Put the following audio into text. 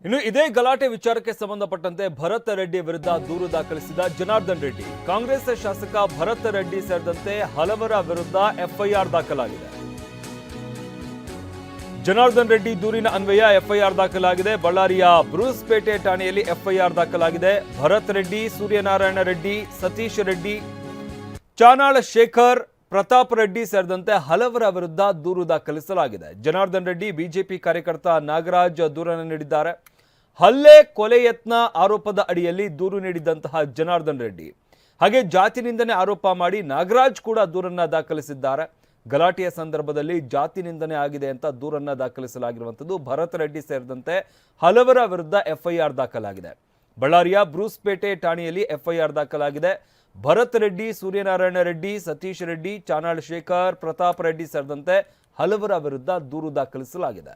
ಇನ್ನು ಇದೇ ಗಲಾಟೆ ವಿಚಾರಕ್ಕೆ ಸಂಬಂಧಪಟ್ಟಂತೆ ಭರತ್ ರೆಡ್ಡಿ ವಿರುದ್ಧ ದೂರು ದಾಖಲಿಸಿದ ಜನಾರ್ದನ್ ರೆಡ್ಡಿ, ಕಾಂಗ್ರೆಸ್ ಶಾಸಕ ಭರತ್ ರೆಡ್ಡಿ ಸೇರಿದಂತೆ ಹಲವರ ವಿರುದ್ಧ ಎಫ್ಐಆರ್ ದಾಖಲಾಗಿದೆ. ಜನಾರ್ದನ್ ರೆಡ್ಡಿ ದೂರಿನ ಅನ್ವಯ ಎಫ್ಐಆರ್ ದಾಖಲಾಗಿದೆ. ಬಳ್ಳಾರಿಯ ಬ್ರೂಸ್ಪೇಟೆ ಠಾಣೆಯಲ್ಲಿ ಎಫ್ಐಆರ್ ದಾಖಲಾಗಿದೆ. ಭರತ್ ರೆಡ್ಡಿ, ಸೂರ್ಯನಾರಾಯಣ ರೆಡ್ಡಿ, ಸತೀಶ್ ರೆಡ್ಡಿ, ಚಾನಾಳ ಶೇಖರ್, ಪ್ರತಾಪ್ ರೆಡ್ಡಿ ಸೇರಿದಂತೆ ಹಲವರ ವಿರುದ್ಧ ದೂರು ದಾಖಲಿಸಲಾಗಿದೆ. ಜನಾರ್ದನ್ ರೆಡ್ಡಿ ಬಿಜೆಪಿ ಕಾರ್ಯಕರ್ತ ನಾಗರಾಜ್ ದೂರನ್ನು ನೀಡಿದ್ದಾರೆ. ಹಲ್ಲೆ ಕೊಲೆ ಯತ್ನ ಆರೋಪದ ಅಡಿಯಲ್ಲಿ ದೂರು ನೀಡಿದಂತಹ ಜನಾರ್ದನ್ ರೆಡ್ಡಿ ಹಾಗೆ ಜಾತಿ ನಿಂದನೆ ಆರೋಪ ಮಾಡಿ ನಾಗರಾಜ್ ಕೂಡ ದೂರನ್ನ ದಾಖಲಿಸಿದ್ದಾರೆ. ಗಲಾಟೆಯ ಸಂದರ್ಭದಲ್ಲಿ ಜಾತಿ ನಿಂದನೆ ಆಗಿದೆ ಅಂತ ದೂರನ್ನ ದಾಖಲಿಸಲಾಗಿರುವಂಥದ್ದು. ಭರತ್ ರೆಡ್ಡಿ ಸೇರಿದಂತೆ ಹಲವರ ವಿರುದ್ಧ ಎಫ್ಐಆರ್ ದಾಖಲಾಗಿದೆ. ಬಳ್ಳಾರಿಯ ಬ್ರೂಸ್ಪೇಟೆ ಠಾಣೆಯಲ್ಲಿ ಎಫ್ಐಆರ್ ದಾಖಲಾಗಿದೆ. ಭರತ್ ರೆಡ್ಡಿ, ಸೂರ್ಯನಾರಾಯಣ ರೆಡ್ಡಿ, ಸತೀಶ್ ರೆಡ್ಡಿ, ಚಾನಾಳ್ ಶೇಖರ್, ಪ್ರತಾಪ್ ರೆಡ್ಡಿ ಸೇರಿದಂತೆ ಹಲವರ ವಿರುದ್ಧ ದೂರು ದಾಖಲಿಸಲಾಗಿದೆ.